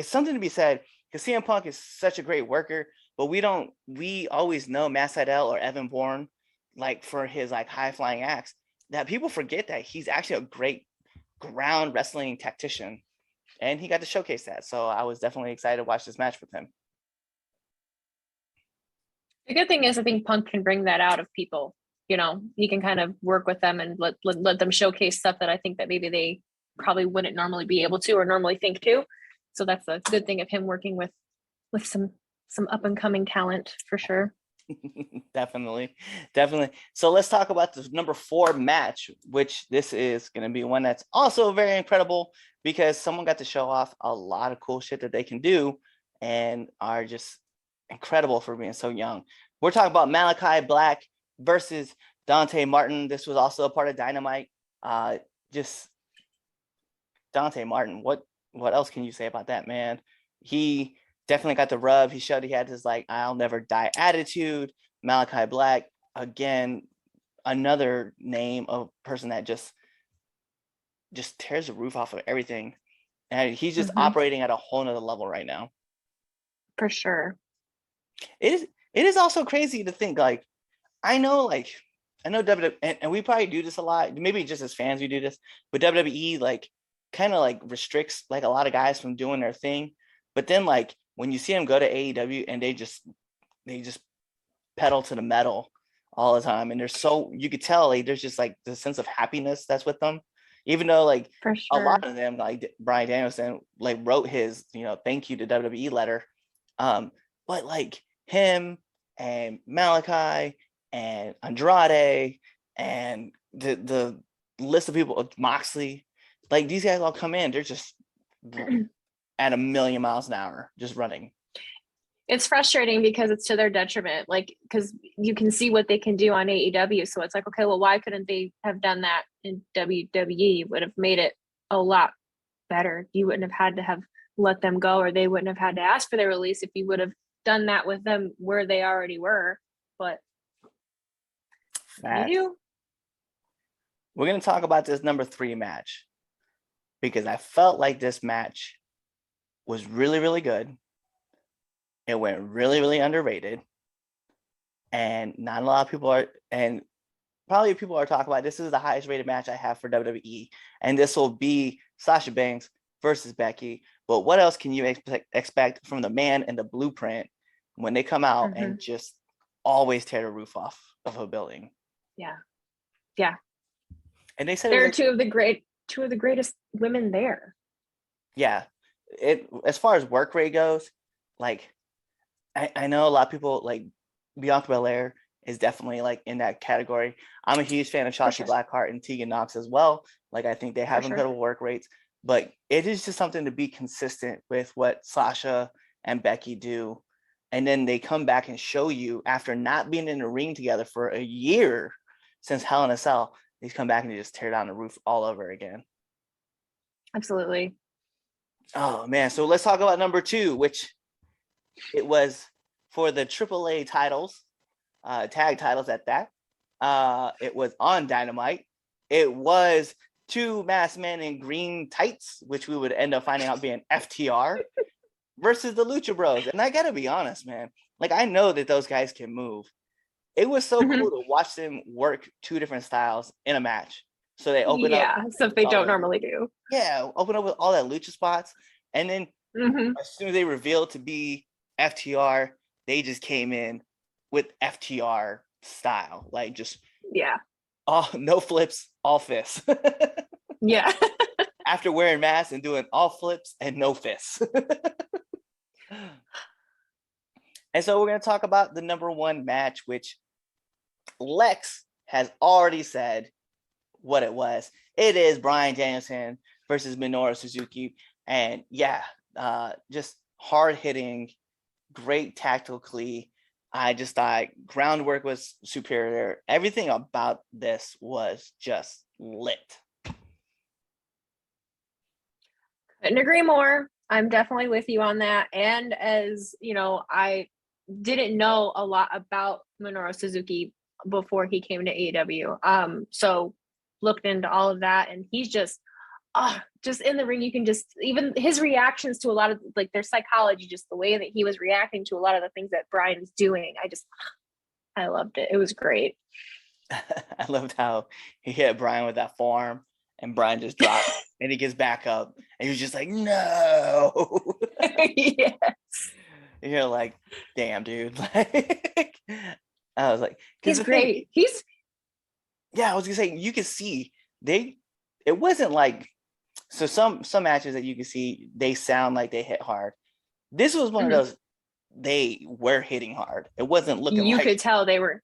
something to be said because CM Punk is such a great worker, but we always know Matt Sydal or Evan Bourne, like for his like high flying acts, that people forget that he's actually a great ground wrestling tactician, and he got to showcase that. So I was definitely excited to watch this match with him. The good thing is I think Punk can bring that out of people. You know, he can kind of work with them and let them showcase stuff that I think that maybe they probably wouldn't normally be able to or normally think to. So that's a good thing of him working with some up and coming talent for sure. Definitely. So let's talk about this number 4 match, which this is going to be one that's also very incredible because someone got to show off a lot of cool shit that they can do and are just incredible for being so young. We're talking about Malachi Black versus Dante Martin. This was also a part of Dynamite. Just Dante Martin. What else can you say about that man? He definitely got the rub. He showed he had his like I'll never die attitude. Malachi Black, again, another name of person that just tears the roof off of everything. And he's just operating at a whole nother level right now. For sure. It is also crazy to think like I know WWE, and we probably do this a lot. Maybe just as fans we do this, but WWE like kind of like restricts like a lot of guys from doing their thing. But then like when you see them go to AEW and they just pedal to the metal all the time, and they're so you could tell like there's just like the sense of happiness that's with them, even though like for sure. A lot of them like Bryan Danielson like wrote his thank you to WWE letter, but like him and Malachi and Andrade and the list of people, Moxley, like these guys all come in, they're just at 1,000,000 miles an hour, just running. It's frustrating because it's to their detriment, like because you can see what they can do on AEW. So it's like, okay, well, why couldn't they have done that in WWE? Would have made it a lot better. You wouldn't have had to have let them go, or they wouldn't have had to ask for their release if you would have done that with them where they already were. But you do. We're going to talk about this number 3 match because I felt like this match was really, really good. It went really, really underrated. And not a lot of people are, and probably people are talking about this is the highest rated match I have for WWE. And this will be Sasha Banks versus Becky. But what else can you expect from the man in the blueprint when they come out and just always tear the roof off of a building? Yeah. And they said they're two of the greatest women there. Yeah. As far as work rate goes, like I know a lot of people like Bianca Belair is definitely like in that category. I'm a huge fan of Shotzi Blackheart and Tegan Nox as well. Like I think they have incredible work rates, but it is just something to be consistent with what Sasha and Becky do. And then they come back and show you after not being in the ring together for a year since Hell in a Cell, they come back and they just tear down the roof all over again. Absolutely. Oh man. So let's talk about number 2, which it was for the AAA titles, tag titles at that. It was on Dynamite. It was two masked men in green tights, which we would end up finding out being FTR versus the Lucha Bros. And I gotta be honest, man. Like, I know that those guys can move. It was so cool to watch them work two different styles in a match. So they open up. Yeah, stuff they don't normally do. Yeah, open up with all that lucha spots. And then as soon as they revealed to be FTR, they just came in with FTR style. Like, just no flips, all fists. Yeah. After wearing masks and doing all flips and no fists. And so we're going to talk about the number one match, which Lex has already said what it was. It is Bryan Danielson versus Minoru Suzuki. And just hard-hitting, great tactically. I just thought groundwork was superior. Everything about this was just lit. Couldn't agree more. I'm definitely with you on that. And as you know, I didn't know a lot about Minoru Suzuki before he came to AEW. So looked into all of that, and he's just in the ring. You can just, even his reactions to a lot of, like, their psychology, just the way that he was reacting to a lot of the things that Bryan's doing. I loved it. It was great. I loved how he hit Bryan with that forearm, and Bryan just dropped, and he gets back up, and he was just like, no. Yes. You're like, damn, dude. Like, I was like, he's great. I was gonna say, you can see it wasn't like, so some matches that you can see, they sound like they hit hard. This was one of those, they were hitting hard. It wasn't looking you like, could tell they were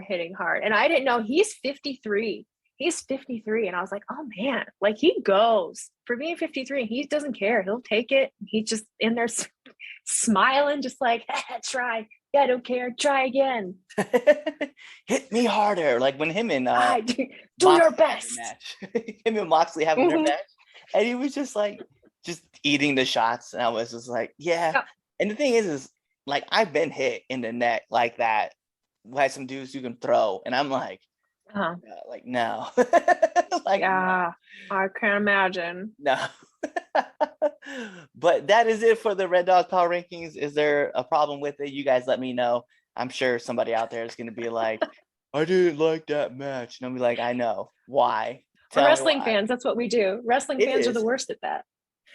hitting hard. And I didn't know he's 53. He's 53. And I was like, oh man, like, he goes for being 53. He doesn't care. He'll take it. He's just in there smiling, just like, try. Yeah, I don't care. Try again. Hit me harder. Like when him and do your best. Him and Moxley having their match, and he was just like, just eating the shots, and I was just like, yeah. And the thing is like, I've been hit in the neck like that by some dudes you can throw, and I'm like, like, no. Like, yeah, no. I can't imagine. No. But that is it for the Red Dog Power Rankings. Is there a problem with it? You guys let me know. I'm sure somebody out there is going to be like, I didn't like that match. And I'll be like, I know. Why? We're wrestling fans. That's what we do. Wrestling fans are the worst at that.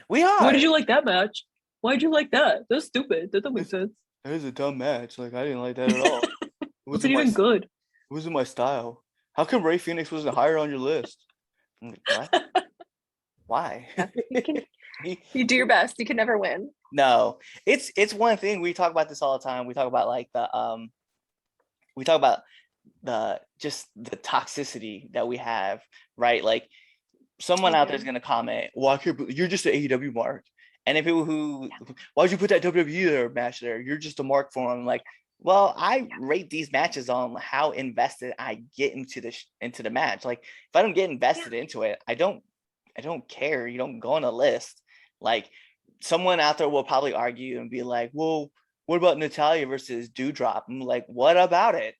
We are. Why did you like that match? Why'd you like that? That's stupid. That doesn't make sense. That was a dumb match. Like, I didn't like that at all. It wasn't even good. It wasn't my style. How come Ray Phoenix wasn't higher on your list? I'm like, what? Why? You do your best. You can never win. No, it's one thing. We talk about this all the time. We talk about like the just the toxicity that we have, right? Like, someone out there is gonna comment, "Well, you're just an AEW mark," and then people who, why'd you put that WWE match there? You're just a mark for them. Like, well, I rate these matches on how invested I get into the match. Like, if I don't get invested into it, I don't care. You don't go on a list. Like, someone out there will probably argue and be like, well, what about Natalya versus Doudrop? I'm like, what about it?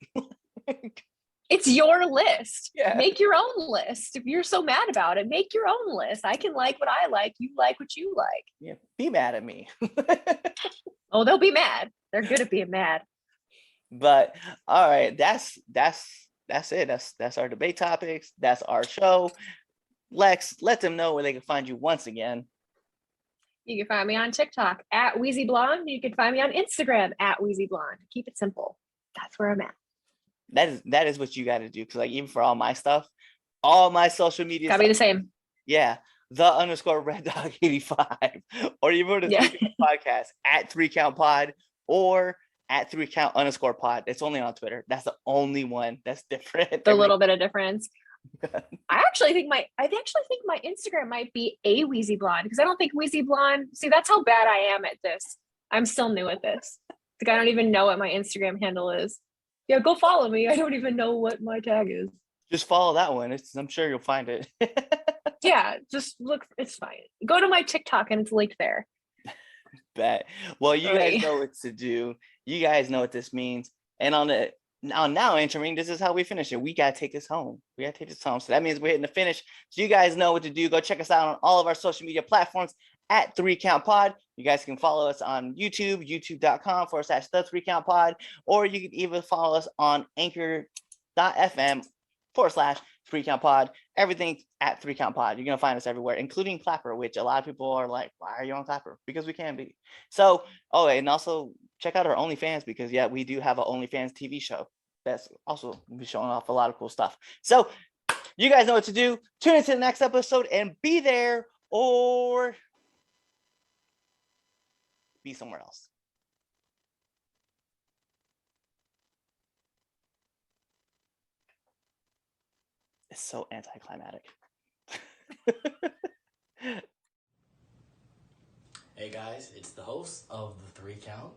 It's your list. Yeah. Make your own list. If you're so mad about it, make your own list. I can like what I like. You like what you like. Yeah, be mad at me. Oh, they'll be mad. They're good at being mad. But all right, that's it. That's our debate topics. That's our show. Lex, let them know where they can find you once again. You can find me on TikTok at Wheezy Blonde. You can find me on Instagram at Wheezy Blonde. Keep it simple. That's where I'm at. That is what you got to do. Because like, even for all my stuff, all my social media gotta be the same. Yeah, the _Red Dog 85, or you go to the podcast at 3Count Pod or at 3Count_pod. It's only on Twitter. That's the only one that's different. The little bit of difference. I actually think my Instagram might be a Wheezy Blonde, because I don't think Wheezy Blonde. See, that's how bad I am at this. I'm still new at this. Like, I don't even know what my Instagram handle is. Yeah, go follow me. I don't even know what my tag is. Just follow that one. I'm sure you'll find it. Yeah, just look. It's fine. Go to my TikTok and it's linked there. Bet. Well, you guys Right. know what to do. You guys know what this means. And now entering, this is how we finish it. We gotta take this home. So that means we're hitting the finish. So you guys know what to do. Go check us out on all of our social media platforms at 3Count Pod. You guys can follow us on YouTube, youtube.com/the 3Count Pod, or you can even follow us on anchor.fm/3Count Pod. Everything at 3Count Pod. You're gonna find us everywhere, including Clapper, which a lot of people are like, why are you on Clapper? Because we can be. So, and also check out our OnlyFans, because we do have an OnlyFans TV show that's also be showing off a lot of cool stuff. So you guys know what to do. Tune into the next episode and be there or be somewhere else. It's so anticlimactic. Hey guys, it's the host of the 3Count,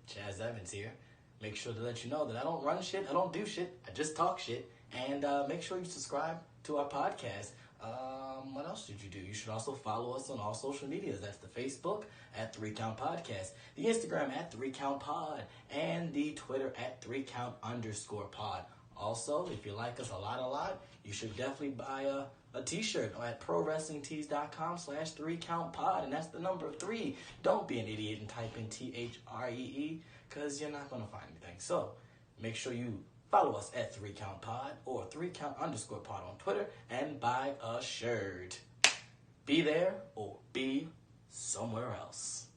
Chaz Evans here. Make sure to let you know that I don't run shit, I don't do shit, I just talk shit. And make sure you subscribe to our podcast. What else did you do? You should also follow us on all social medias. That's the Facebook at 3Count Podcast, the Instagram at 3Count Pod, and the Twitter at 3Count_pod. Also, if you like us a lot, you should definitely buy a t-shirt at prowrestlingtees.com/3countpod, and that's the number 3. Don't be an idiot and type in THREE, because you're not going to find anything. So make sure you follow us at 3Count Pod or 3Count_pod on Twitter and buy a shirt. Be there or be somewhere else.